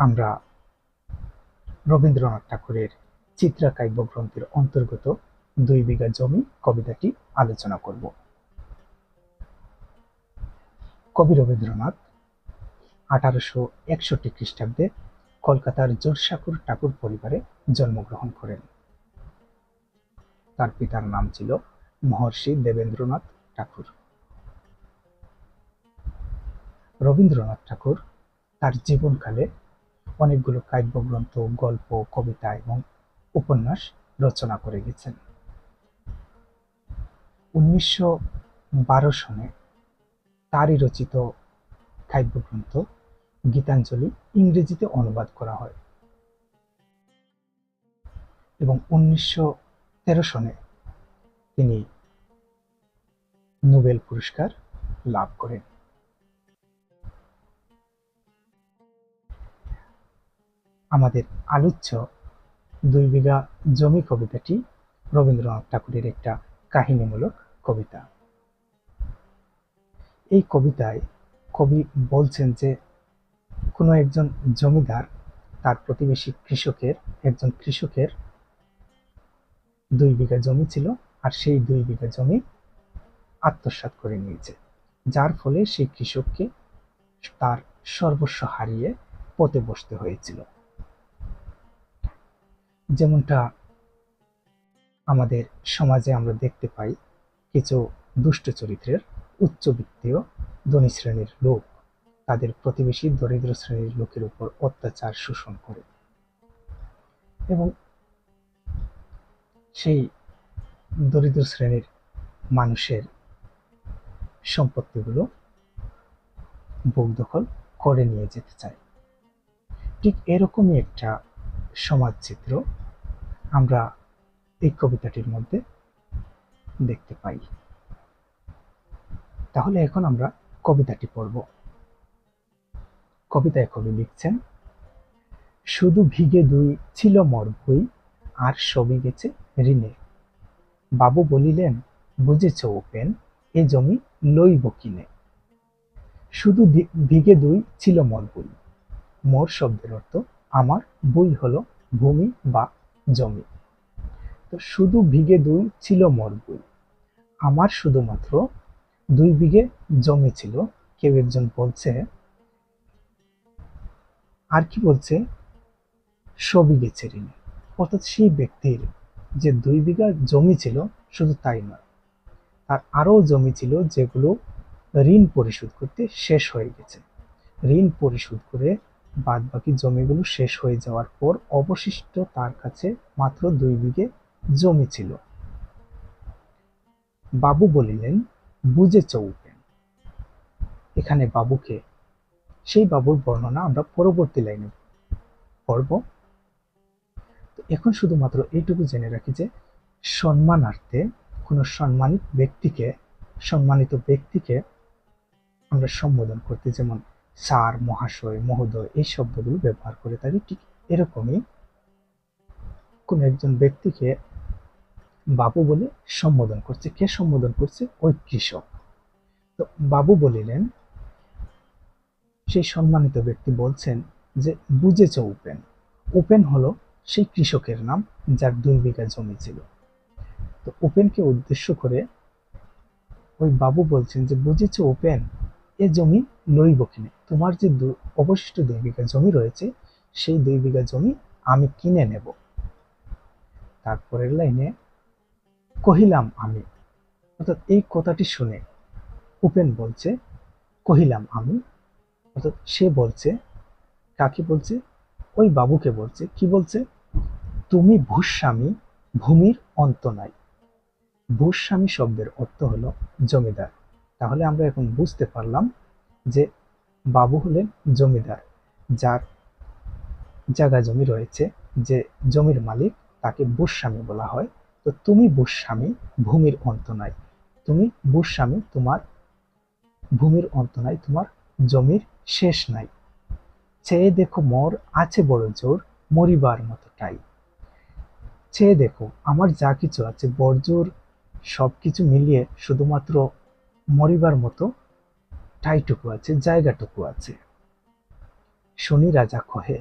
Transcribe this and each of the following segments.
আমরা রবীন্দ্রনাথ ঠাকুরের চিত্রাকাব্য গ্রন্থের অন্তর্গত ২ বিঘা জমি কবিতাটি আলোচনা করব। কবি রবীন্দ্রনাথ 1861 খ্রিস্টাব্দে কলকাতার জোড়সাঁকোর ঠাকুর পরিবারে জন্মগ্রহণ করেন। তার পিতার নাম ছিল মহর্ষি দেবেন্দ্রনাথ ঠাকুর। রবীন্দ্রনাথ ঠাকুর তার জীবনকালে অনেকগুলো কাব্যগ্রন্থ, গল্প, কবিতা এবং উপন্যাস রচনা করে গেছেন। 1912 সনে তারই রচিত কাব্যগ্রন্থ গীতাঞ্জলি ইংরেজিতে অনুবাদ করা হয় এবং 1913 সনে তিনি নোবেল পুরস্কার লাভ করেন। আমাদের আলোচ্য ২ বিঘা জমি কবিতাটি রবীন্দ্রনাথ ঠাকুরের একটা কাহিনীমূলক কবিতা। এই কবিতায় কবি বলছেন যে কোনো একজন জমিদার তার প্রতিবেশী একজন কৃষকের ২ বিঘা জমি ছিল, আর সেই ২ বিঘা জমি আত্মসাৎ করে নিয়েছে, যার ফলে সেই কৃষককে তার সর্বস্ব হারিয়ে পথে বসতে হয়েছিল। যেমনটা আমাদের সমাজে আমরা দেখতে পাই, কিছু দুষ্ট চরিত্রের উচ্চবিত্তীয় ধনী শ্রেণীর লোক তাদের প্রতিবেশী দরিদ্র শ্রেণীর লোকের উপর অত্যাচার শোষণ করে এবং সেই দরিদ্র শ্রেণীর মানুষের সম্পত্তিগুলো ভোগ দখল করে নিয়ে যেতে চায়। ঠিক এরকমই একটা সমাজ চিত্র আমরা এই কবিতাটির মধ্যে দেখতে পাই। তাহলে এখন আমরা কবিতাটি পড়ব। কবিতায় কবি লিখছেন, শুধু ভিগে ২ ছিল মোর ভুই, আর সবই গেছে ঋণে। বাবু বলিলেন, বুঝেছ উপেন, এ জমি লইব কিনে। শুধু ভিগে ২ ছিল মোর ভুই। মোর শব্দের অর্থ আমার, বই হলো ভূমি বা জমি। তো শুধু ভিগে ২ ছিল মোর ভুই, আমার শুধুমাত্র ২ বিঘে জমি ছিল। কেউ একজন বলছে, আর কি বলছে, সবই গেছে ঋণে। অর্থাৎ সেই ব্যক্তির যে ২ বিঘা জমি ছিল, শুধু তাই নয়, তার আরো জমি ছিল যেগুলো ঋণ পরিশোধ করতে শেষ হয়ে গেছে। ঋণ পরিশোধ করে বাদ বাকি জমিগুলো শেষ হয়ে যাওয়ার পর অবশিষ্ট তার কাছে মাত্র ২ বিঘে জমি ছিল। বাবু বলিলেন, বুঝেছ উপেন। এখানে বাবুকে, সেই বাবুর বর্ণনা আমরা পরবর্তী লাইনে পড়ব। তো এখন শুধুমাত্র এইটুকু জেনে রাখি যে সম্মানার্থে কোনো সম্মানিত ব্যক্তিকে আমরা সম্বোধন করতে যেমন স্যার, মহাশয়, মহোদয় এই শব্দগুলো ব্যবহার করে থাকি, ঠিক এরকমই কোন একজন ব্যক্তিকে বাবু বলে সম্বোধন করছে। কে সম্বোধন করছে? ওই কৃষক। তো বাবু বলিলেন, সেই সম্মানিত ব্যক্তি বলছেন যে বুঝেছ উপেন। উপেন হলো সেই কৃষকের নাম যার ২ বিঘা জমি ছিল। তো উপেনকে উদ্দেশ্য করে ওই বাবু বলছেন যে বুঝেছ উপেন, এ জমি লইব কিনে। তোমার যে অবশিষ্ট ২ বিঘা জমি রয়েছে, সেই ২ বিঘা জমি আমি কিনে নেব। তারপরের লাইনে কহিলাম আমি, অর্থাৎ এই কথাটি শুনে উপেন বলছে কহিলাম আমি, অর্থাৎ সে বলছে, কাকে বলছে? ওই বাবুকে বলছে। কি বলছে? তুমি ভূস্বামী, ভূমির অন্ত নাই। ভূস্বামী শব্দের অর্থ হলো জমিদার। তাহলে আমরা এখন বুঝতে পারলাম যে বাবু হলেন জমিদার, যার জায়গা জমি রয়েছে, যে জমির মালিক, তাকে ভূস্বামী বলা হয়। তো তুমি ভূস্বামী, ভূমির অন্ত নাই। তুমি ভূস্বামী, তোমার ভূমির অন্ত নাই, তোমার জমির শেষ নাই। চেয়ে দেখো মোর আছে বড় জোর, মরিবার মতো টাই। চেয়ে দেখো আমার যা কিছু আছে বড়জোর, সবকিছু মিলিয়ে শুধুমাত্র মরিবার মতো ঠাইটুকু আছে, জায়গাটুকু আছে। শুনি রাজা কহে।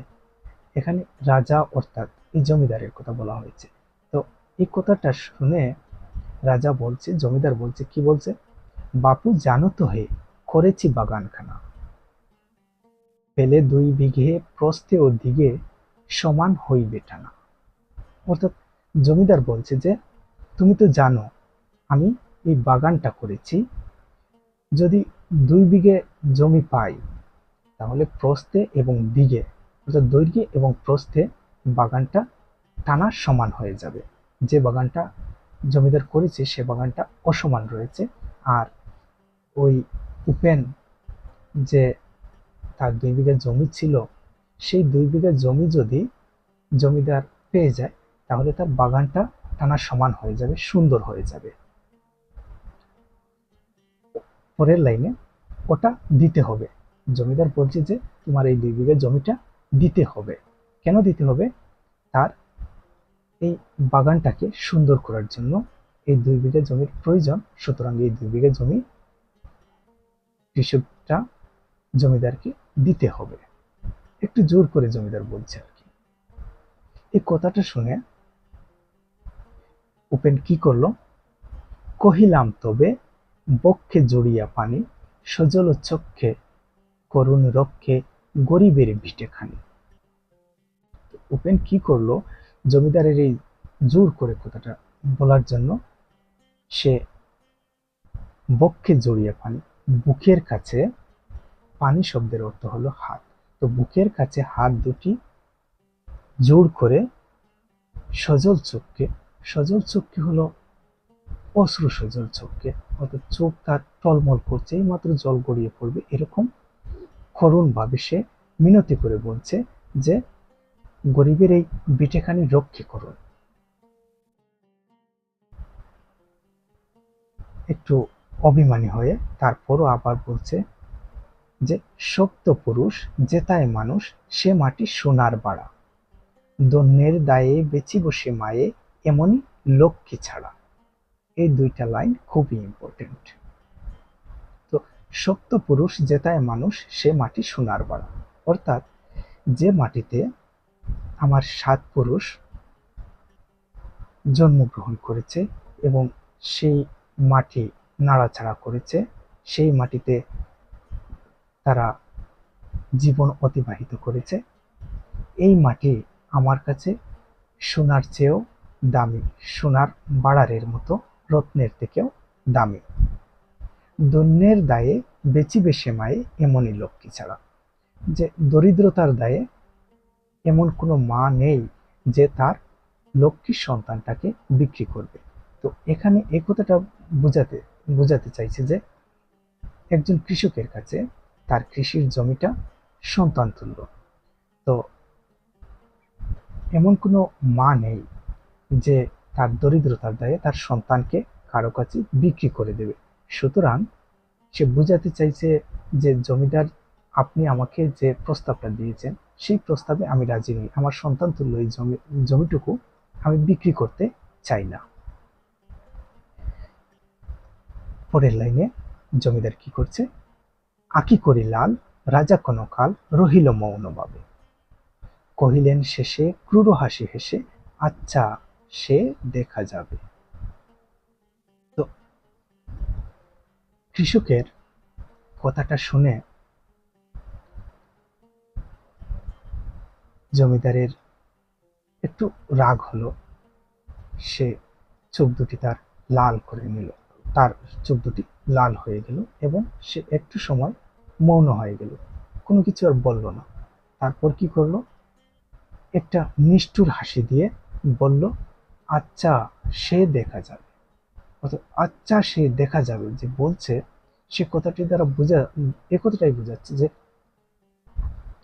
এখানে রাজা অর্থাৎ এই জমিদারের কথা বলা হয়েছে। তো এই কথাটা শুনে রাজা বলছে, জমিদার বলছে, কি বলছে, বাপু জানো তো হে, করেছি বাগানখানা, পেলে 2 বিঘে, প্রস্থে ও দিগে সমান হইবে টানা। অর্থাৎ জমিদার বলছে যে তুমি তো জানো আমি এই বাগানটা করেছি, যদি 2 বিঘে জমি পাই তাহলে প্রস্থে এবং দিকে, অর্থাৎ দৈর্ঘ্যে এবং প্রস্থে বাগানটা টানা সমান হয়ে যাবে। যে বাগানটা জমিদার করেছে সে বাগানটা অসমান রয়েছে। আর ওই উপেন যে তার 2 বিঘা জমি ছিল, সেই 2 বিঘা জমি যদি জমিদার পেয়ে যায় তাহলে তার বাগানটা টানা সমান হয়ে যাবে, সুন্দর হয়ে যাবে। পরের লাইনে ওটা দিতে হবে। জমিদার বলছে যে তোমার এই 2 বিঘা জমিটা দিতে হবে। কেন দিতে হবে? তার এই বাগানটাকে সুন্দর করার জন্য এই 2 বিঘা জমির প্রয়োজন। সুতরাং এই 2 বিঘা জমি কৃষকটা জমিদারকে দিতে হবে। একটু জোর করে জমিদার বলছে আর কি। এই কথাটা শুনে উপেন কি করলো, কহিলাম তবে বক্ষে জড়িয়া পানি, সজল চক্ষে করুণ রক্ষে গরিবের ভিটেখানি। উপেন কি করলো, জমিদারের এই জোর করে কথাটা বলার জন্য সে বক্ষে জড়িয়ে পানি, বুকের কাছে, পানি শব্দের অর্থ হলো হাত, তো বুকের কাছে হাত দুটি জোর করে সজল চোখকে, সজল চোখকে হলো অশ্রু সজল চোখকে, অর্থাৎ চোখ তার টলমল করছে, এই মাত্র জল গড়িয়ে পড়বে এরকম করুণ ভাবে সে মিনতি করে বলছে যে গরিবের এই বিটেখানি রক্ষে করুন। একটু অভিমানী হয়ে তারপরও আবার বলছে যে শক্ত পুরুষ জেতায় মানুষ, সে মাটি সোনার বাড়া, দন্যের দায়ে বেচি বসে মায়ে, এমনই লক্ষ্মী ছাড়া। এই 2টা লাইন খুবই ইম্পর্টেন্ট। তো শক্ত পুরুষ জেতায় মানুষ, সে মাটি সোনার বাড়া, অর্থাৎ যে মাটিতে আমার 7 পুরুষ জন্মগ্রহণ করেছে এবং সেই মাটি নাড়াচাড়া করেছে, সেই মাটিতে তারা জীবন অতিবাহিত করেছে, এই মাটি আমার কাছে সোনার চেয়েও দামি, সোনার বাড়ারের মতো, রত্নের থেকেও দামি। দন্যের দায়ে বেচিবে সে মায়ে, এমনই লক্ষ্মী ছাড়া, যে দরিদ্রতার দায়ে এমন কোনো মা নেই যে তার লক্ষ্মীর সন্তানটাকে বিক্রি করবে। তো এখানে এই কথাটা বোঝাতে চাইছে যে একজন কৃষকের কাছে তার কৃষির জমিটা সন্তান তুল্য। তো এমন কোনো মা নেই যে তার দরিদ্রতার দায়ে তার সন্তানকে কারো কাছে বিক্রি করে দেবে। সুতরাং সে বোঝাতে চাইছে যে জমিদার, আপনি আমাকে যে প্রস্তাবটা দিয়েছেন সেই প্রস্তাবে আমি রাজি নই, আমার সন্তান তুল্য এই জমিটুকু আমি বিক্রি করতে চাই না। পরের লাইনে জমিদার কি করছে, আঁকি করি লাল, রাজা কনকাল রহিল মৌনভাবে, কহিলেন শেষে ক্রূর হাসি হেসে, আচ্ছা সে দেখা যাবে। তো কৃষকের কথাটা শুনে জমিদারের একটু রাগ হলো, সে চোখ দুটি তার লাল করে নিল, তার চোখ দুটি লাল হয়ে গেল এবং সে একটু সময় মৌন হয়ে গেল, কোনো কিছু আর বলল না। তারপর কি করলো, একটা নিষ্ঠুর হাসি দিয়ে বলল, আচ্ছা সে দেখা যাবে। অর্থাৎ আচ্ছা সে দেখা যাবে যে বলছে, সে কথাটি দ্বারা এ কথাটাই বোঝাচ্ছে যে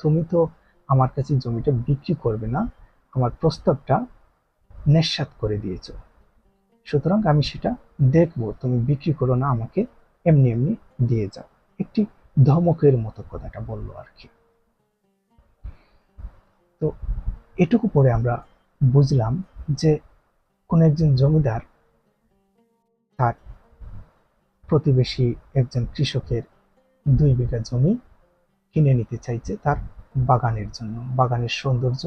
তুমি তো আমার কাছে জমিটা বিক্রি করবে না, আমার প্রস্তাবটা নিঃসাৎ করে দিয়েছো, সুতরাং আমি সেটা দেখবো, তুমি বিক্রি করো না, আমাকে এমনি এমনি দিয়ে যাও। একটি ধমকের মতো কথাটা বললো আর কি। তো এটুকু পরে আমরা বুঝলাম যে কোন একজন জমিদার তার প্রতিবেশী একজন কৃষকের 2 বিঘা জমি কিনে নিতে চাইছে তার বাগানের জন্য, বাগানের সৌন্দর্য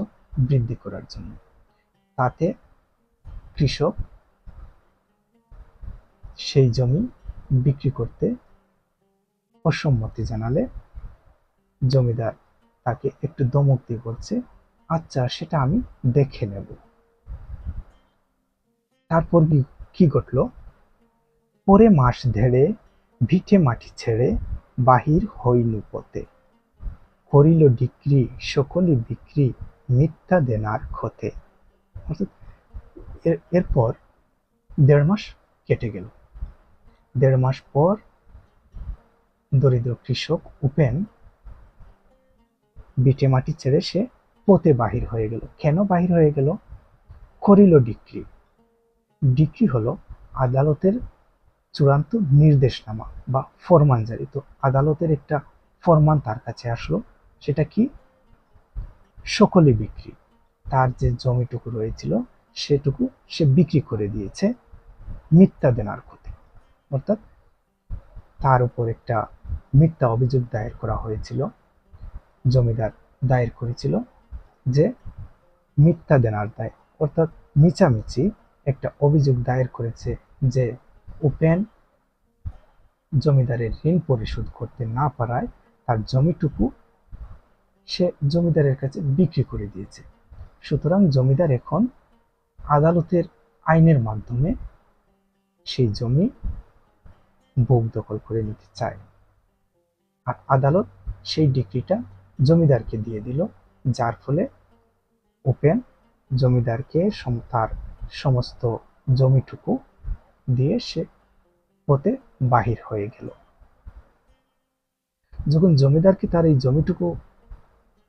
বৃদ্ধি করার জন্য। তাতে কৃষক সেই জমি বিক্রি করতে অসম্মতি জানালে জমিদার তাকে একটু ধমক দিয়ে বলছে, আচ্ছা সেটা আমি দেখে নেব। তারপর কি ঘটলো, পরে মাস ধেড়ে ভিটে মাটি ছেড়ে বাহির হইল পথে, করিল ডিক্রি সকলি বিক্রি মিথ্যা দেনার ক্ষতে। অর্থাৎ এরপর 1.5 মাস কেটে গেল। 1.5 মাস পর দরিদ্র কৃষক উপেন ভিটে মাটি ছেড়ে সে পথে বাহির হয়ে গেল। কেন বাহির হয়ে গেল? করিল ডিক্রি। ডিক্রি হলো আদালতের চূড়ান্ত নির্দেশনামা বা ফরমান জারি। তো আদালতের একটা ফরমান তার কাছে আসলো, সেটা কি? সকলে বিক্রি। তার যে জমিটুকু রয়েছিল সেটুকু সে বিক্রি করে দিয়েছে মিথ্যা দেনার ক্ষতি। অর্থাৎ তার উপর একটা মিথ্যা অভিযোগ দায়ের করা হয়েছিল। জমিদার দায়ের করেছিল যে মিথ্যা দেনার দায়, অর্থাৎ মিছামিছি একটা অভিযোগ দায়ের করেছে যে উপেন জমিদারের ঋণ পরিশোধ করতে না পারায় তার জমিটুকু সে জমিদারের কাছে বিক্রি করে দিয়েছে। সুতরাং জমিদার এখন আদালতের আইনের মাধ্যমে সেই জমি ভোগ দখল করে নিতে চায়। আর আদালত সেই ডিক্রিটা জমিদারকে দিয়ে দিল, যার ফলে উপেন জমিদারকে তার সমস্ত জমিটুকু দিয়ে সে পথে বাহির হয়ে গেল। যখন জমিদারকে তার এই জমিটুকু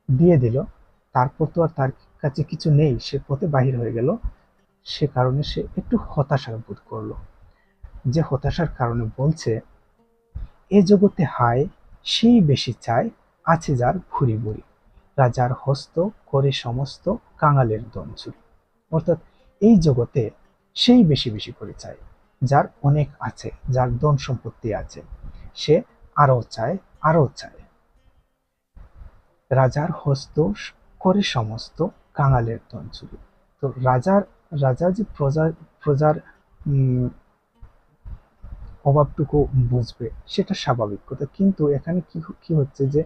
দিয়ে দিল, তারপর তো আর তার কাছে কিছু নেই, সে পথে বাহির হয়ে গেল। সে কারণে সে একটু হতাশা বোধ করলো। যে হতাশার কারণে বলছে, এ জগতে হায় সেই বেশি চায় আছে যার ভুরি ভুরি, রাজার হস্ত করে সমস্ত কাঙালের দন চুরি। অর্থাৎ এই জগতে সেই বেশি বেশি করে চায়, যার অনেক আছে, যার ধন সম্পত্তি আছে, সে আরো চায়, আরো চায়। রাজার হস্ত করে সমস্ত কাঙালের ধন চুরি। তো রাজা যে প্রজার অভাবটুকু বুঝবে সেটা স্বাভাবিক কথা, কিন্তু এখানে কি হচ্ছে যে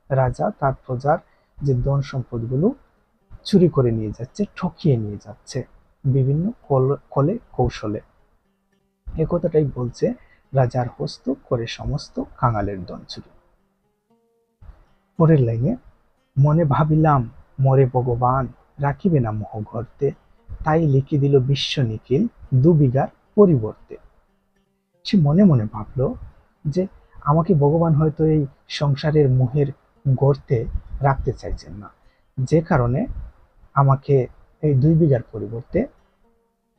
রাজা তার প্রজার যে ধন সম্পদগুলো চুরি করে নিয়ে যাচ্ছে, ঠকিয়ে নিয়ে যাচ্ছে বিভিন্ন কলে কৌশলে। এ কথাটাই বলছে, রাজার হস্ত করে সমস্ত কাঙালের ধন চুরি। পরের লাইনে, মনে ভাবিলাম মরে ভগবান রাখিবে না মোহ গর্তে, তাই লিখে দিল বিশ্ব নিখিল 2 বিঘার পরিবর্তে। সে মনে মনে ভাবলো যে আমাকে ভগবান হয়তো এই সংসারের মোহের গর্তে রাখতে চাইছেন না, যে কারণে আমাকে এই 2 বিঘার পরিবর্তে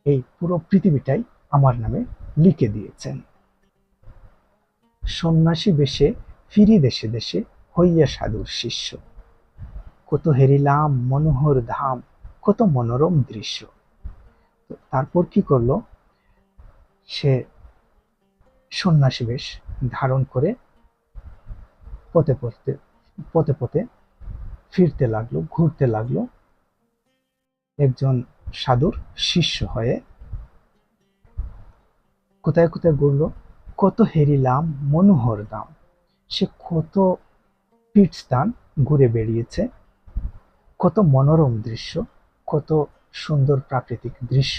এই পুরো পৃথিবীটাই আমার নামে লিখে দিয়েছেন। সন্ন্যাসী বেশে ফিরি দেশে দেশে হইয়া সাধুর শিষ্য, কত হেরিলাম মনোহর ধাম কত মনোরম দৃশ্য। তারপর কি করলো, সে সন্ন্যাসী বেশ ধারণ করে পথে পথে ফিরতে লাগলো, ঘুরতে লাগলো একজন সাধুর শিষ্য হয়ে। কোথায় কোথায় ঘুরলো, কত হেরিলাম মনোহর ধাম, সে কত পীঠস্থান ঘুরে বেরিয়েছে, কত মনোরম দৃশ্য, কত সুন্দর প্রাকৃতিক দৃশ্য,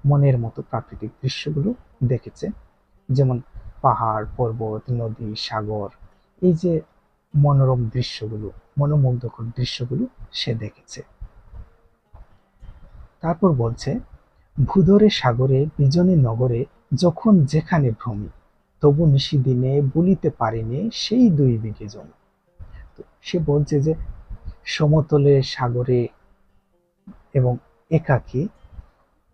মনের মতো প্রাকৃতিক দৃশ্যগুলো দেখেছে। যেমন পাহাড়, পর্বত, নদী, সাগর, এই যে মনোরম দৃশ্যগুলো, মনোমুগ্ধকর দৃশ্যগুলো সে দেখেছে। তারপর বলছে, ভূধরে সাগরে বিজনে নগরে যখন যেখানে ভ্রমি, তবু নিশি দিনে বলিতে পারিনি সেই 2 বিঘে জমি। তো সে বলছে যে সমতলে, সাগরে এবং একাকী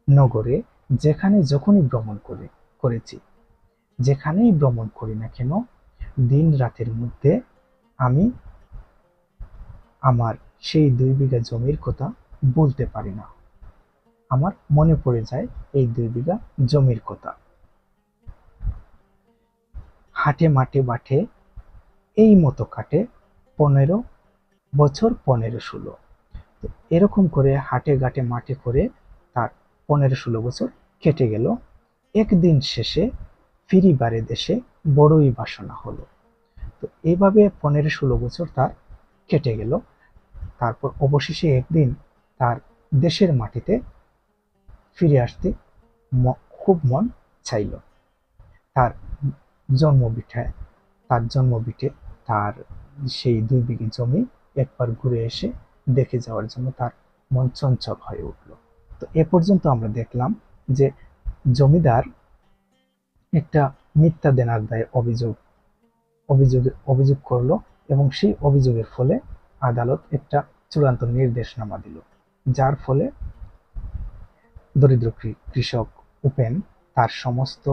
নগরে যেখানে যখনই ভ্রমণ করেছি, যেখানেই ভ্রমণ করি না কেন, দিন রাতের মধ্যে আমি আমার সেই 2 বিঘা জমির কথা বলতে পারি না। আমার মনে পড়ে যায় এই 2 বিঘা জমির কথা। হাটে মাঠে বাটে এই মতো কাটে 15 বছর 15-16। তো এরকম করে হাটে ঘাটে মাঠে করে তার 15-16 বছর কেটে গেল। একদিন শেষে ফিরিবারে দেশে বড়ই বাসনা হলো। তো এইভাবে 15-16 বছর তার কেটে গেল। তারপর অবশেষে একদিন তার দেশের মাটিতে ফিরে আসতে খুব মন চাইল। তার জন্মভিটে তার সেই 2 বিঘে জমি একবার ঘুরে এসে দেখে যাওয়ার জন্য তার মন চঞ্চল হয়ে উঠল। তো এ পর্যন্ত আমরা দেখলাম যে জমিদার একটা মিথ্যা দেনার দায়ে অভিযোগ করলো, এবং সেই অভিযোগের ফলে আদালত একটা চূড়ান্ত নির্দেশনামা দিল, যার ফলে দরিদ্র কৃষক উপেন তার সমস্ত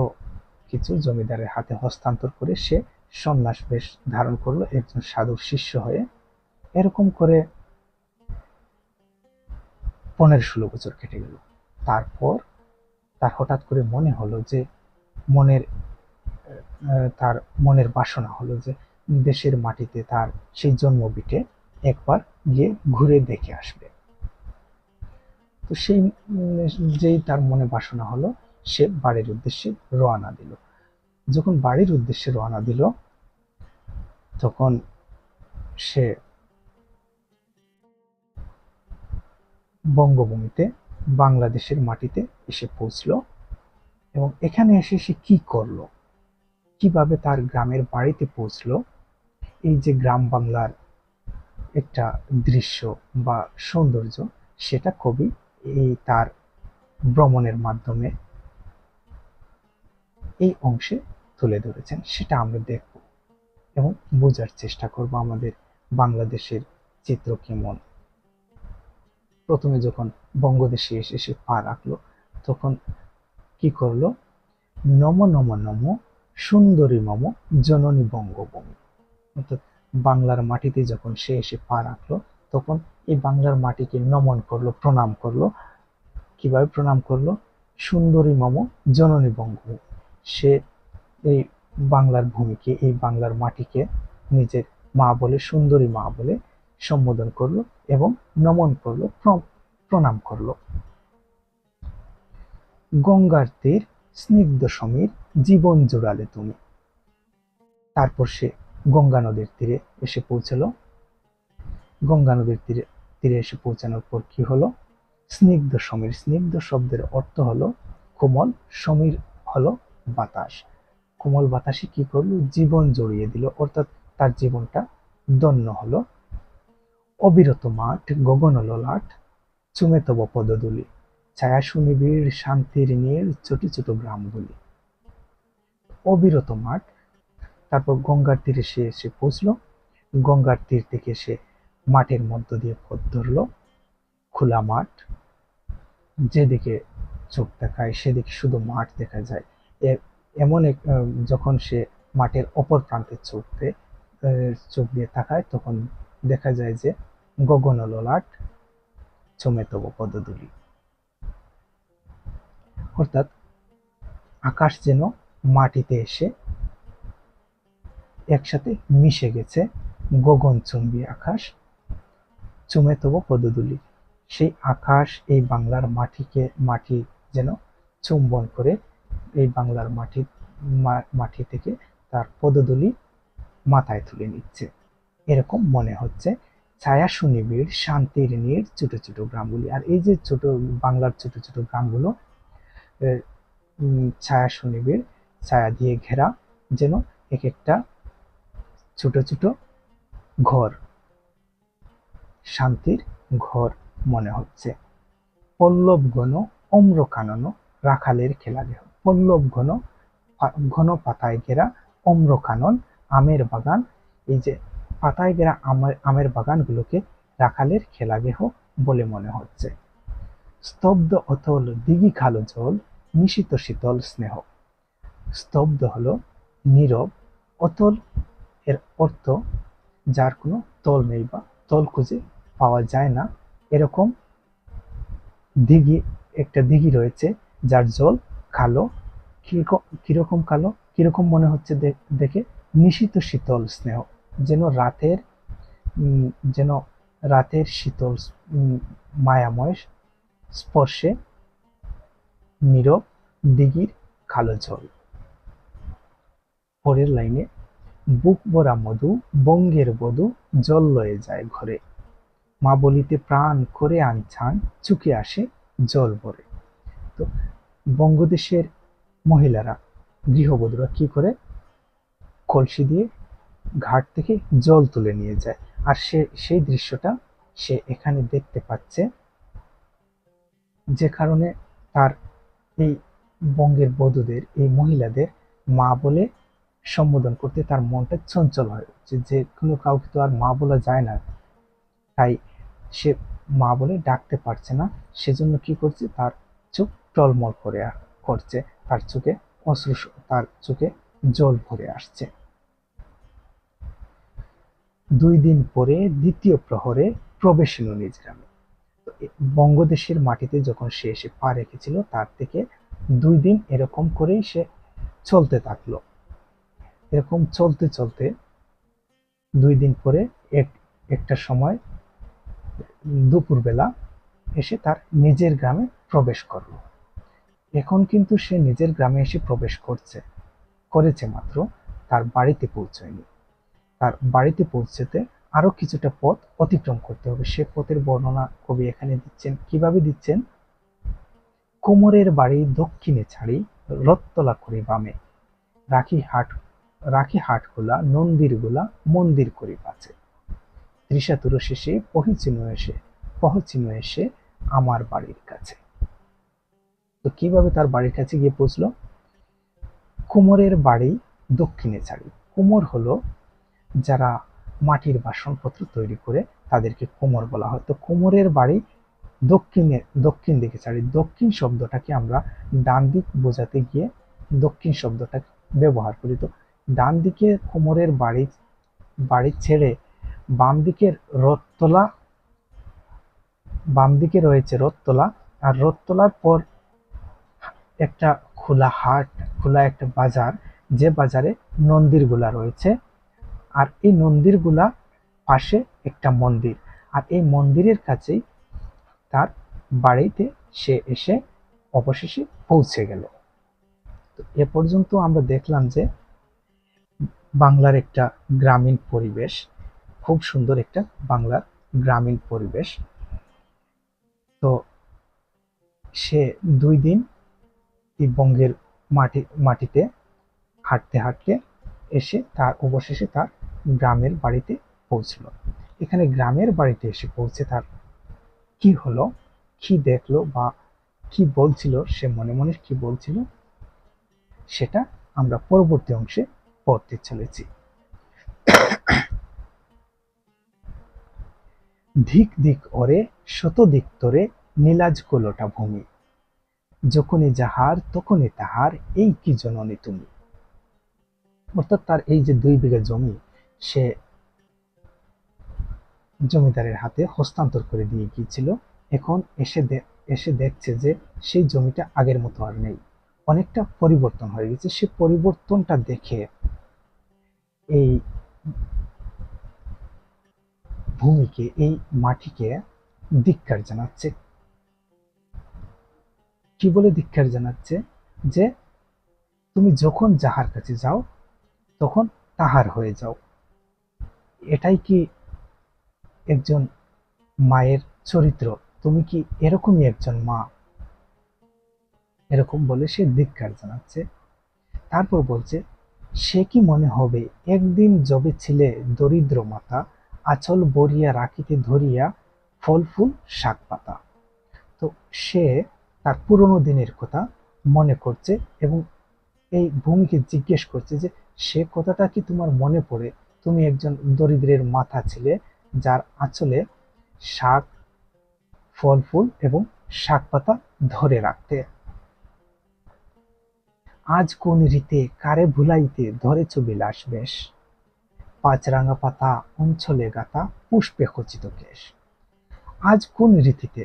কিছু জমিদারের হাতে হস্তান্তর করে সে সন্ন্যাস বেশ ধারণ করলো একজন সাধুর শিষ্য হয়ে। এরকম করে 15-16 বছর কেটে গেল। তারপর তার হঠাৎ করে মনে হলো যে মনের তার মনের বাসনা হলো যে দেশের মাটিতে তার সেই জন্মভিটে একবার গিয়ে ঘুরে দেখে আসবে। তো সেই যেই তার মনে বাসনা হলো, সে বাড়ির উদ্দেশ্যে রওনা দিল। যখন বাড়ির উদ্দেশ্যে রওনা দিল, তখন সে বঙ্গভূমিতে বাংলাদেশের মাটিতে এসে পৌঁছলো। এবং এখানে এসে সে কি করলো, কিভাবে তার গ্রামের বাড়িতে পৌঁছলো, এই যে গ্রাম বাংলার একটা দৃশ্য বা সৌন্দর্য, সেটা কবি এই তার ভ্রমণের মাধ্যমে এই অংশে তুলে ধরেছেন। সেটা আমরা দেখব এবং বোঝার চেষ্টা করব আমাদের বাংলাদেশের চিত্র কেমন। প্রথমে যখন বঙ্গদেশে এসে সে পা রাখলো, তখন কি করলো, নম নম নম সুন্দরী মম জননী বঙ্গভূমি। অর্থাৎ বাংলার মাটিতে যখন সে এসে পা রাখলো, তখন এই বাংলার মাটিকে নমন করলো, প্রণাম করলো। কিভাবে প্রণাম করলো? সুন্দরী মম জননী বঙ্গভূমি। সে এই বাংলার ভূমিকে, এই বাংলার মাটিকে নিজের মা বলে, সুন্দরী মা বলে সম্বোধন করলো এবং নমন করলো, প্রণাম করলো। গঙ্গার তীর স্নিগ্ধ সমীর জীবন জোড়ালে তুমি। তারপর সে গঙ্গা নদীর তীরে এসে পৌঁছলো। গঙ্গা নদীর তীরে এসে পৌঁছানোর পর কি হলো? স্নিগ্ধ সমীর, স্নিগ্ধ শব্দের অর্থ হলো কোমল, সমীর হলো বাতাস। কোমল বাতাসে কি করলো? জীবন জড়িয়ে দিল, অর্থাৎ তার জীবনটা ধন্য হলো। অবিরত মাঠ গগন ললাট চুমে তব পদধূলি, ছায়া সুনিবিড় শান্তির নীড় ছোট ছোট গ্রামগুলি। অবিরত মাঠ। তারপর গঙ্গার তীরে সে এসে পৌঁছলো। গঙ্গার তীর থেকে সে মাঠের মধ্য দিয়ে পথ ধরলো। খোলা মাঠ, যেদিকে চোখ দেখায় সেদিকে শুধু মাঠ দেখা যায়। এমন এক যখন সে মাঠের অপর প্রান্তে চোখ দিয়ে তাকায়, তখন দেখা যায় যে গগন ললাট চমে তব পদধূলি, অর্থাৎ আকাশ যেন মাটিতে এসে একসাথে মিশে গেছে। গগনচুম্বী আকাশ, চুমে তব পদধূলি। সেই আকাশ এই বাংলার মাটি যেন চুম্বন করে এই বাংলার মাটি থেকে তার পদধূলি মাথায় তুলে নিচ্ছে, এরকম মনে হচ্ছে। ছায়া সুনিবিড় শান্তির নীড় ছোট ছোট গ্রামগুলি। আর এই যে ছোট বাংলার ছোট ছোট গ্রামগুলো ছায়া সুনিবিড়, ছায়া দিয়ে ঘেরা, যেন এক একটা ছোট ছোট ঘর, শান্তির ঘর মনে হচ্ছে। পল্লব ঘন অম্র কানন রাখালের খেলা দেহ। পল্লব ঘন, ঘন পাতায় ঘেরা অম্র কানন আমের বাগান। এই যে পাতায় ঘেরা আমের বাগানগুলোকে রাখালের খেলাগেহ বলে মনে হচ্ছে। স্তব্ধ অতল দিঘি খালো জল নিশিত শীতল স্নেহ। স্তব্ধ হলো নীরব, অতল এর অর্থ যার কোনো তল নেই বা তল খুঁজে পাওয়া যায় না, এরকম দিঘি, একটা দিঘি রয়েছে যার জল কালো। কিরকম কালো, কিরকম মনে হচ্ছে দেখে? নিশিত শীতল স্নেহ, যেন রাতের যেন রাতের শীতল মায়াময় স্পর্শে নীরব দিঘির কালো জল। পরের লাইনে, বুক ভরা মধু বঙ্গের বধূ জল লয়ে যায় ঘরে, মা বলিতে প্রাণ করে আনছান চুকে আসে জল ভরে। তো বঙ্গদেশের মহিলারা, গৃহবধূরা কি করে, কলসি দিয়ে ঘাট থেকে জল তুলে নিয়ে যায়। আর সেই দৃশ্যটা সে এখানে দেখতে পাচ্ছে, যে কারণে তার এই বঙ্গের বধূদের, এই মহিলাদের মা বলে সম্বোধন করতে তার মনটা চঞ্চল হয়ে উঠছে, যে কোনো কাউকে তো আর মা বলা যায় না, তাই সে মা বলে ডাকতে পারছে না। সেজন্য কি করছে, তার চোখ টলমল করছে, তার চোখে অশ্রু, তার চোখে জল ভরে আসছে। 2 দিন পরে দ্বিতীয় প্রহরে প্রবেশিল নিজ গ্রামে। বঙ্গদেশের মাটিতে যখন সে এসে পা রেখেছিল, তার থেকে 2 দিন এরকম করেই সে চলতে থাকলো। এরকম চলতে চলতে 2 দিন পরে একটা সময় দুপুরবেলা এসে তার নিজের গ্রামে প্রবেশ করলো। এখন কিন্তু সে নিজের গ্রামে এসে প্রবেশ করেছে মাত্র, তার বাড়িতে পৌঁছয়নি। তার বাড়িতে পৌঁছতে আরো কিছুটা পথ অতিক্রম করতে হবে। সে পথের বর্ণনা কবি এখানে দিচ্ছেন, কিভাবে দিচ্ছেন, কোমরের বাড়ি দক্ষিণে ছাড়ি, রথতলা করি বামে, রাখি হাট খোলা, নন্দির গোলা মন্দির করি পাছে, ত্রিশাতুর শেষে পহচিন এসে আমার বাড়ির কাছে। তো কিভাবে তার বাড়ির কাছে গিয়ে পৌঁছলো, কুমোরের বাড়ি দক্ষিণে ছাড়ি। কুমোর হলো যারা মাটির বাসনপত্র তৈরি করে, তাদেরকে কুমোর বলা হয়। তো কুমোরের বাড়ি দক্ষিণ দিকে ছাড়ি। দক্ষিণ শব্দটাকে আমরা ডান দিক বোঝাতে গিয়ে দক্ষিণ শব্দটা ব্যবহার করি। তো ডান দিকে কুমোরের বাড়ি ছেড়ে বাম দিকের রথতলা, বাম দিকে রয়েছে রথতলা, আর রথতলার পর একটা খোলা একটা বাজার, যে বাজারে মন্দিরগুলা রয়েছে, আর এই মন্দিরগুলা পাশে একটা মন্দির, আর এই মন্দিরের কাছেই তার বাড়িতে সে এসে অবশেষে পৌঁছে গেল। তো এ পর্যন্ত আমরা দেখলাম যে বাংলার একটা গ্রামীণ পরিবেশ, খুব সুন্দর একটা বাংলার গ্রামীণ পরিবেশ। তো সে 2 দিন এই বঙ্গের মাটিতে হাঁটতে হাঁটতে এসে তার অবশেষে তার গ্রামের বাড়িতে পৌঁছল। এখানে গ্রামের বাড়িতে এসে পৌঁছে তার কি হলো, কি দেখলো, বা কি বলছিল, সে মনে মনে কি বলছিল, সেটা আমরা পরবর্তী অংশে পড়তে চলেছি। ধিক ধিক ওরে শত দিক তোরে, নীলাজ কোলটা ভূমি, যখনই যাহার তখনই তাহার, এই কি জননী তুমি। অর্থাৎ তার এই যে 2 বিঘা জমি সে জমিদারের হাতে হস্তান্তর করে দিয়ে গিয়েছিল, এখন এসে দেখছে যে সেই জমিটা আগের মতো আর নেই, অনেকটা পরিবর্তন হয়ে গেছে। সে পরিবর্তনটা দেখে এই ভূমিকে, এই মাটিকে ধিক্কার জানাচ্ছে। কি বলে ধিক্কার জানাচ্ছে, যে তুমি যখন যাহার কাছে যাও তখন তাহার হয়ে যাও। এটাই কি একজন মায়ের চরিত্র? তুমি কি এরকমই একজন মা? এরকম বলে সে ধিক্কার জানাচ্ছে। তারপর বলছে, সে কি মনে হবে একদিন যবে ছিলে দরিদ্র মাতা, আঁচল বরিয়া রাখিতে ধরিয়া ফল ফুল শাক পাতা। তো সে তার পুরনো দিনের কথা মনে করছে এবং এই ভূমিকে জিজ্ঞেস করছে যে সে কথাটা কি তোমার মনে পড়ে? তুমি একজন দরিদ্রের মাথা ছিলে, যার আঁচলে শাক, ফল ফুল এবং শাক পাতা ধরে রাখতে। আজ কোন রীতে কারে ভুলাইতে ধরেছ বিলাস বেশ, পাঁচরাঙা পাতা অঞ্চলে গাতা পুষ্পে খচিত কেশ। আজ কোন রীতিতে,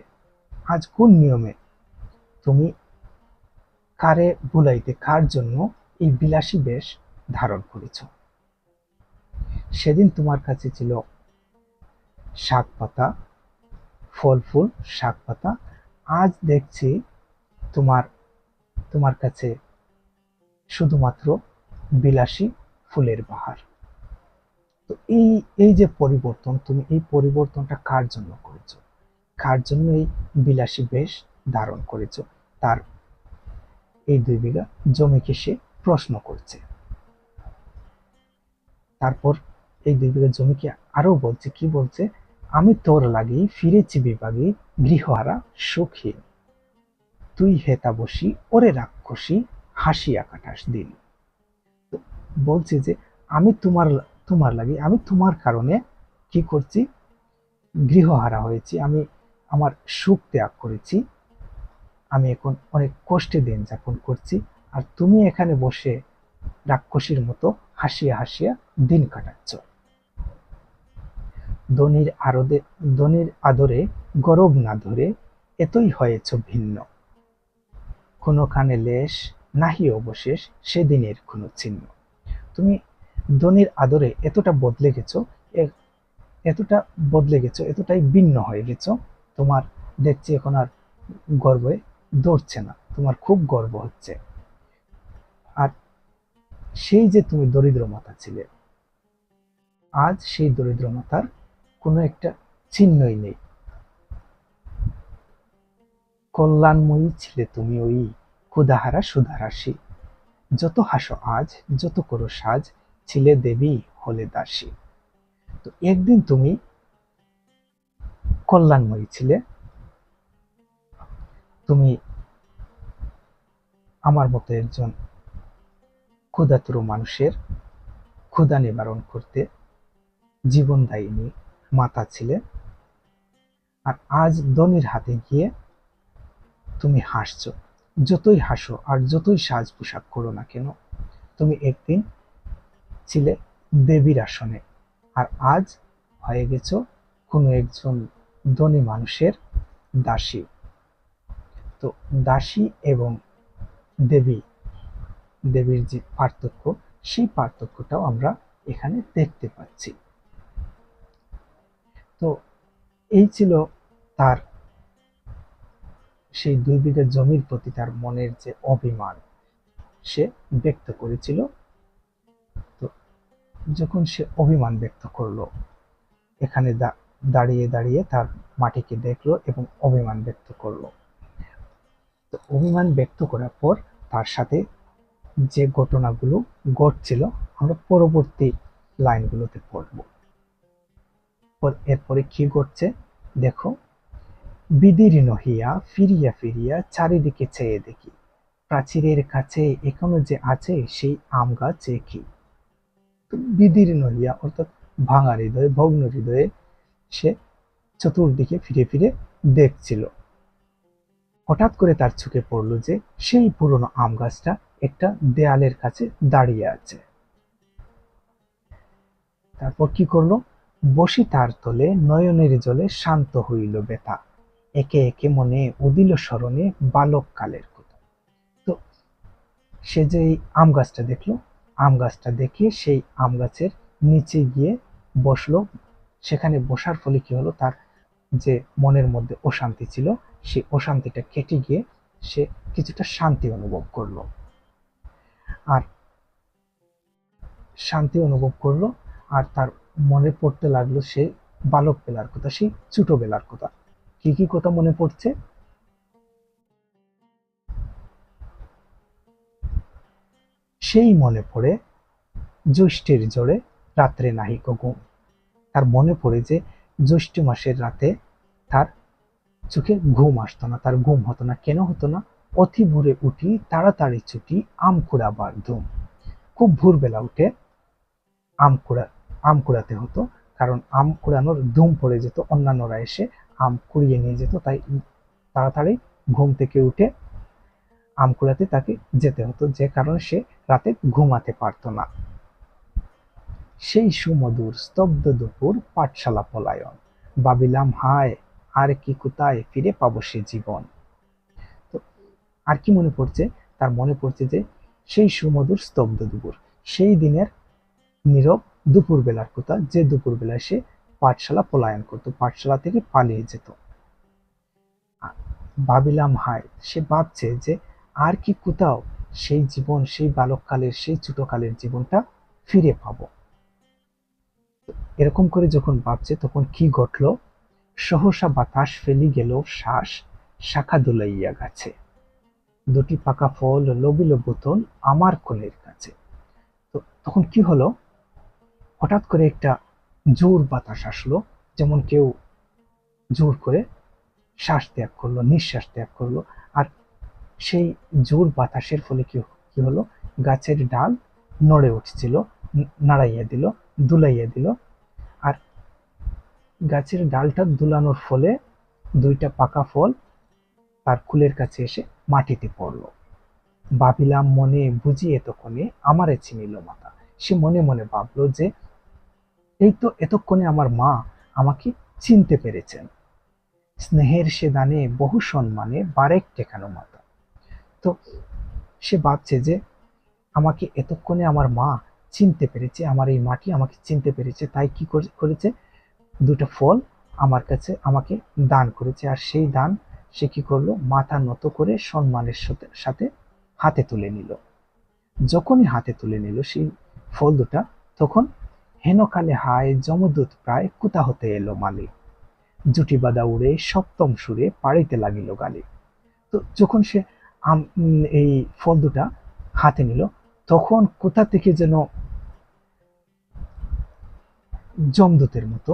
আজ কোন নিয়মে তুমি কারে ভুলাইতে, কার জন্য এই বিলাসী বেশ ধারণ করেছ? সেদিন তোমার কাছে ছিল শাক পাতা, ফল ফুল, শাক পাতা, আজ দেখছি তোমার তোমার কাছে শুধুমাত্র বিলাসী ফুলের বাহার। তো এই এই যে পরিবর্তন, তুমি এই পরিবর্তনটা কার জন্য করেছো? কার জন্য এই বিলাসী বেশ ধারণ করেছো? তার এই 2 বিঘা জমিকে সে প্রশ্ন করছে। তারপর এই 2 বিঘা জমিকে আরো বলছে, কি বলছে? আমি তোর লাগি ফিরেছি বিভাগী, গৃহহারা সুখী, তুই হেতা বসি ওরে রাক্ষসী, হাসিয়া কাটাস দিন। তো বলছে যে আমি তোমার তোমার লাগি, আমি তোমার কারণে কি করছি? গৃহহারা হয়েছি, আমি আমার সুখ ত্যাগ করেছি, আমি এখন অনেক কষ্টে দিন যাপন করছি, আর তুমি এখানে বসে রাক্ষসীর মতো হাসিয়া হাসিয়া দিন কাটাচ্ছ। ধনির আদরে গরব না ধরে, এতই হয়েছ ভিন্ন, কোনোখানে লেশ নাহি অবশেষ, সেদিনের কোনো চিহ্ন। তুমি ধনির আদরে এতটা বদলে গেছো, এতটা বদলে গেছো, এতটাই ভিন্ন হয়ে গেছো, তোমার দেখছি এখন আর গর্বে ধরছে না, তোমার খুব গর্ব হচ্ছে। আর সেই যে তুমি দরিদ্র মাতা ছিলে, আজ সেই দরিদ্র মাতার কোনো একটা চিহ্নই নেই। কল্যাণময়ী ছিলে তুমি ওই ক্ষুধাহারা সুধারাশি, যত হাসো আজ, যত করো সাজ, ছিলে দেবী হলে দাসী। তো একদিন তুমি কল্যাণময়ী ছিলে, তুমি আমার মতো একজন ক্ষুধাতুর মানুষের ক্ষুধা নিবারণ করতে জীবনদায়িনী মাতা ছিলে, আর আজ ধনির হাতে গিয়ে তুমি হাসছো। যতই হাসো আর যতই সাজ পোশাক করো না কেন, তুমি একদিন ছিলে দেবীর আসনে, আর আজ হয়ে গেছো কোনো একজন ধনী মানুষের দাসী। তো দাসী এবং দেবী, দেবীর যে পার্থক্য, সেই পার্থক্যটাও আমরা এখানে দেখতে পাচ্ছি। তো এই ছিল তার সেই 2 বিঘা জমির প্রতি তার মনের যে অভিমান সে ব্যক্ত করেছিল। তো যখন সে অভিমান ব্যক্ত করলো, এখানে দাঁড়িয়ে দাঁড়িয়ে তার মাটিকে দেখলো এবং অভিমান ব্যক্ত করলো। তো অভিমান ব্যক্ত করার পর তার সাথে যে ঘটনাগুলো ঘটছিল আমরা পরবর্তী লাইনগুলোতে পড়ব। এরপরে কি ঘটছে দেখো। বিদীর্ণ হইয়া ফিরিয়া ফিরিয়া চারিদিকে চেয়ে দেখি, প্রাচীরের কাছে এখনো যে আছে সেই আম গাছ কি। তো বিদীর্ণ হইয়া অর্থাৎ ভাঙা হৃদয়ে, ভগ্ন হৃদয়ে সে চতুর্দিকে ফিরে ফিরে দেখছিল। হঠাৎ করে তার চোখে পড়লো যে সেই পুরনো আম গাছটা একটা দেয়ালের কাছে দাঁড়িয়ে আছে। তারপর কি করলো? বসি তার তলে নয়নের জলে শান্ত হইল ব্যথা, একে একে মনে উদিল স্মরণে বালক কালের কথা। তো সে যে এই আম গাছটা দেখলো, আম গাছটা দেখে সেই আম গাছের নিচে গিয়ে বসলো। সেখানে বসার ফলে কি হলো, তার যে মনের মধ্যে অশান্তি ছিল সেই অশান্তিটা কেটে গিয়ে সে কিছুটা শান্তি অনুভব করলো। আর শান্তি অনুভব করলো, আর তার মনে পড়তে লাগলো সেই বালক বেলার কথা, সেই ছোটবেলার কথা। কি কি কথা মনে পড়ছে? সেই মনে পড়ে জ্যৈষ্ঠের জোরে রাত্রে নাহিক ঘুম। তার মনে পড়ে যে জ্যৈষ্ঠ মাসের রাতে তার চোখে ঘুম আসতো না, তার ঘুম হতো না। কেন হতো না? অতি ভোরে উঠি তাড়াতাড়ি ছুটি, আম কুড়াবার ধুম। খুব ভোরবেলা উঠে আম কুড়াতে হতো, কারণ আম কুড়ানোর ধুম পড়ে যেত, অন্যান্যরা এসে আম কুড়িয়ে নিয়ে যেত, তাই তাড়াতাড়ি ঘুম থেকে উঠে আম কুড়াতে তাকে যেতে হতো, যে কারণে সে রাতে ঘুমাতে পারতো না। সেই সুমধুর স্তব্ধ দুপুর পাঠশালা পলায়ন, ভাবিলাম হায় আর কি কোথায় ফিরে পাবো সে জীবন। তো আর কি মনে পড়ছে? তার মনে পড়ছে যে সেই সুমধুর স্তব্ধ দুপুর, সেই দিনের নীরব দুপুর বেলার কথা, যে দুপুর বেলায় সে পাঠশালা পলায়ন করতো, পাঠশালা থেকে পালিয়ে যেত। ভাবিলাম হায়, সে ভাবছে যে আর কি কোথাও সেই জীবন, সেই বালককালের, সেই ছোটকালের জীবনটা ফিরে পাবো। এরকম করে যখন ভাবছে তখন কি ঘটলো, সহসা বাতাস ফেলি গেল শ্বাস, শাখা দুলাইয়া গাছে, দুটি পাকা ফল লবিল বোতল আমার কোলের কাছে। তো তখন কি হলো, হঠাৎ করে একটা জোর বাতাস আসলো, যেমন কেউ জোর করে শ্বাস ত্যাগ করলো, নিঃশ্বাস ত্যাগ করলো। আর সেই জোর বাতাসের ফলে কি কি হলো, গাছের ডাল নড়ে উঠছিল, নাড়াইয়া দিল, দুলাইয়া দিল। আর গাছের ডালটা দুলানোর ফলে দুইটা পাকা ফল তার কুলের কাছে এসে মাটিতে পড়লো। ভাবিলাম মনে বুঝি এতক্ষণে আমারে চিনিল মাতা। সে মনে মনে ভাবলো যে এই তো এতক্ষণে আমার মা আমাকে চিনতে পেরেছেন। স্নেহের সে দানে বহু সম্মানে বারেক টেকানো মাতা। তো সে ভাবছে যে আমাকে এতক্ষণে আমার মা চিনতে পেরেছে, আমার এই মাটি আমাকে চিনতে পেরেছে, তাই কি করেছে, দুটো ফল আমার কাছে আমাকে দান করেছে। আর সেই দান সে কি করলো, মাথা নত করে সম্মানের সাথে হাতে তুলে নিল। যখনই হাতে তুলে নিল সেই ফল দুটা, তখন হেনকালে হায় যমদূত প্রায় কোথা হতে এলো মালি, জুটি বাঁধা উড়ে সপ্তম সুরে পাড়িতে লাগিল গালি। তো যখন সে এই ফল দুটা হাতে নিল, তখন কোথা থেকে যেন যমদূতের মতো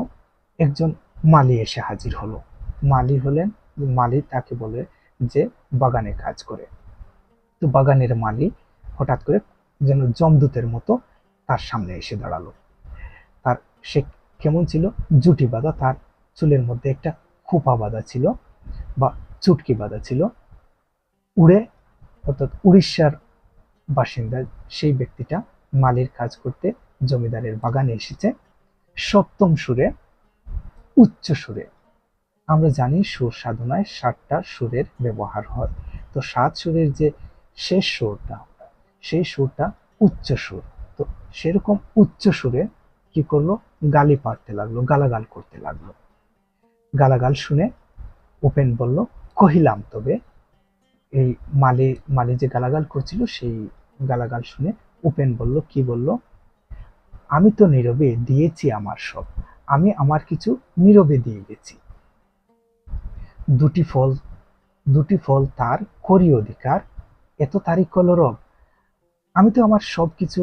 একজন মালি এসে হাজির হলো। মালি হলেন, মালি তাকে বলে যে বাগানে কাজ করে। তো বাগানের মালি হঠাৎ করে যেন যমদূতের মতো তার সামনে এসে দাঁড়ালো। তার সে কেমন ছিল, জুটি বাঁধা, তার চুলের মধ্যে একটা খোপা বাঁধা ছিল বা চুটকি বাঁধা ছিল। উড়ে, অর্থাৎ উড়িষ্যার বাসিন্দা সেই ব্যক্তিটা মালির কাজ করতে জমিদারের বাগানে এসেছে সপ্তম সুরে, উচ্চ সুরে। আমরা জানি সুর সাধনায় 7টা সুরের ব্যবহার হয়। তো 7 সুরের যে শেষ সুরটা, সেই সুরটা উচ্চ সুর। তো সেরকম উচ্চ সুরে কি করলো, গালি পাড়তে লাগলো, গালাগাল করতে লাগলো। গালাগাল শুনে উপেন বলল, কহিলাম তবে। এই মালি মালি যে গালাগাল করছিল সেই গালাগাল শুনে উপেন বলল, কি বলল, আমি তো নীরবে দিয়েছি আমার সব, আমি আমার কিছু নীরবে দিয়ে গেছি। দুটি ফল, দুটি ফল তার করি অধিকার, এত তারিখ কলরব। আমি তো আমার সবকিছু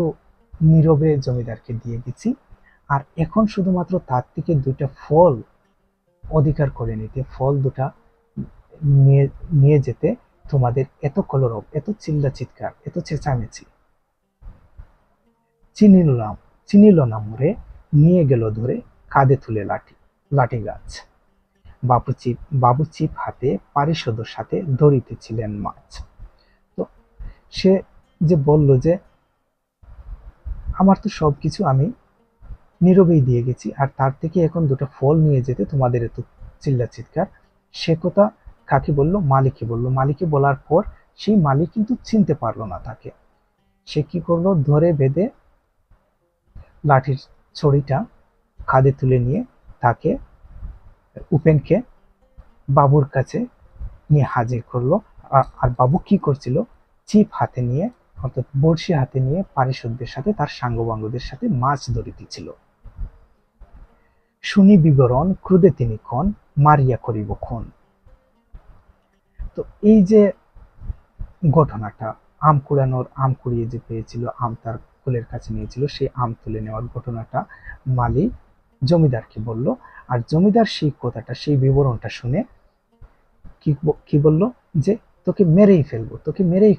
নীরবে জমিদারকে দিয়ে গেছি, আর এখন শুধুমাত্র তার থেকে দুইটা ফল অধিকার করে নিতে, ফল দুটা নিয়ে নিয়ে যেতে তোমাদের এত কলরব, এত চিল্লা চিৎকার, এত চেঁচামেচি। চিনিলাম, চিনিল না মোরে, নিয়ে গেল ধরে কাঁধে তুলে লাঠি, লাঠি গাছ। বাবু চিপ হাতে পারিষদর সাথে ধরিতেছিলেন মাছ। তো সে যে বলল যে আমার তো সবকিছু আমি নীরবেই দিয়ে গেছি, আর তার থেকে এখন দুটো ফল নিয়ে যেতে তোমাদের এত চিল্লা চিৎকার, সে কথা কাকে বললো, মালিককে বললো। মালিককে বলার পর সেই মালিক কিন্তু চিনতে পারলো না তাকে। সে কি করলো, ধরে বেঁধে লাঠির ছড়িটা কাঁধে তুলে নিয়ে তাকে, উপেনকে বাবুর কাছে নিয়ে হাজির করলো। আর বাবু কি করছিল, চিপ হাতে নিয়ে, অর্থাৎ বড়শি হাতে নিয়ে পারিষদদের সাথে, তার সাঙ্গবাঙ্গদের সাথে মাছ ধরিতেছিল। শুনি বিবরণ ক্রুদে তিনি ক্ষণ, মারিয়া করিব খুন। তো এই যে ঘটনাটা, আম কুড়ানোর, আম কুড়িয়ে যে পেয়েছিল, আম তার কুলের কাছে নিয়েছিল, সেই আম তুলে নেওয়ার ঘটনাটা মালি জমিদারকে বলল। আর জমিদার সেই কথাটা, সেই বিবরণটা শুনে কি বলল, যে তোকে মেরেই ফেলবো, তোকে মেরেই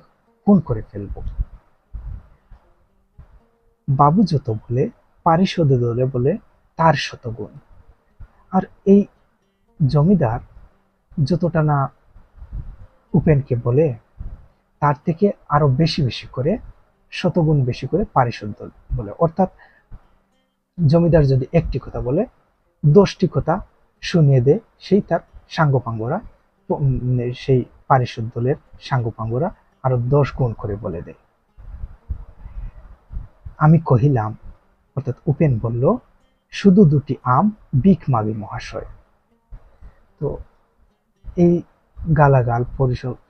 খুন করে ফেলবো। বাবু যত বলে পারিষদ দলে বলে তার শতগুণ। আর এই জমিদার যতটা না উপেনকে বলে, তার থেকে আরো বেশি বেশি করে, শতগুণ বেশি করে পারিষদ দল বলে। অর্থাৎ জমিদার যদি একটি কথা বলে, 10টি কথা শুনিয়ে দেয় সেই তার সাঙ্গপাঙ্গরা, সেই পারিষদ দলের সাঙ্গপাঙ্গরা আরো 10 গুণ করে বলে দেয়। আমি কহিলাম, অর্থাৎ উপেন বলল, শুধু দুটি আম ভিক মাগি মহাশয়। তো এই গালাগাল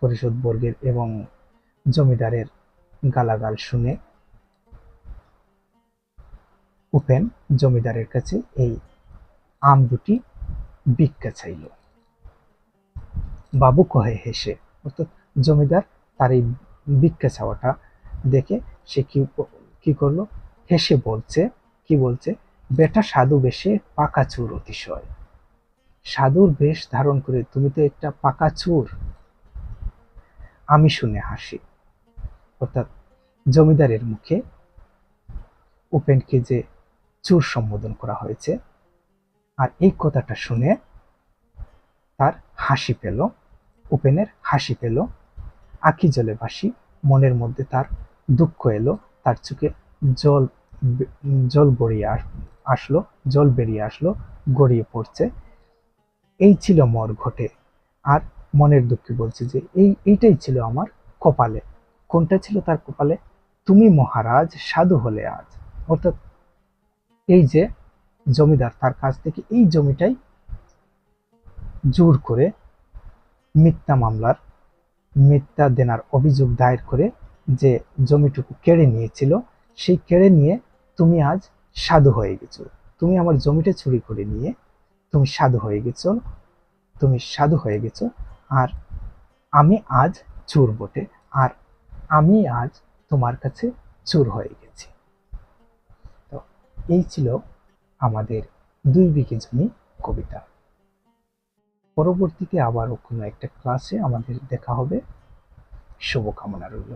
পরিষদ বর্গের এবং জমিদারের গালাগাল শুনে উপেন জমিদারের কাছে এই আম দুটি ভিক্ষা চাইল। বাবু কহে হেসে, অর্থাৎ জমিদার তার এই ভিক্ষা চাওয়াটা দেখে সে কি করলো, হেসে বলছে, কি বলছে, বেটা সাধু বেশে পাকা চুর অতিশয়। সাধুর বেশ ধারণ করে তুমি তো একটা পাকা চোর। আমি শুনে হাসি। অর্থাৎ জমিদারের মুখে উপেনকে যে চোর সম্বোধন করা হয়েছে, আর এই কথাটা শুনে তার হাসি পেল, উপেনের হাসি পেল, আঁখি জলে ভাসি, মনের মধ্যে তার দুঃখ এলো, তার চোখে জল জল গড়িয়ে আসলো, জল বেরিয়ে আসলো, গড়িয়ে পড়ছে। এই ছিল মর ঘটে। আর মনের দুঃখে বলছে যে এইটাই ছিল আমার কপালে। কোনটা ছিল তার কপালে? তুমি মহারাজ সাধু হলে আজ। অর্থাৎ এই যে জমিদার তার কাছ থেকে এই জমিটাই জোর করে মিথ্যা দেনার অভিযোগ দায়ের করে যে জমিটুকু কেড়ে নিয়েছিল, সেই কেড়ে নিয়ে তুমি আজ সাধু হয়ে গেছো। তুমি আমার জমিটা চুরি করে নিয়ে তুমি সাধু হয়ে গেছো, তুমি সাধু হয়ে গেছো। আর আমি আজ চোর বটে, আর আমি আজ তোমার কাছে চোর হয়ে গেছি। তো এই ছিল আমাদের 2 বিঘে জমি কবিতা। পরবর্তীতে আবারও কোনো একটা ক্লাসে আমাদের দেখা হবে। শুভকামনা রইল।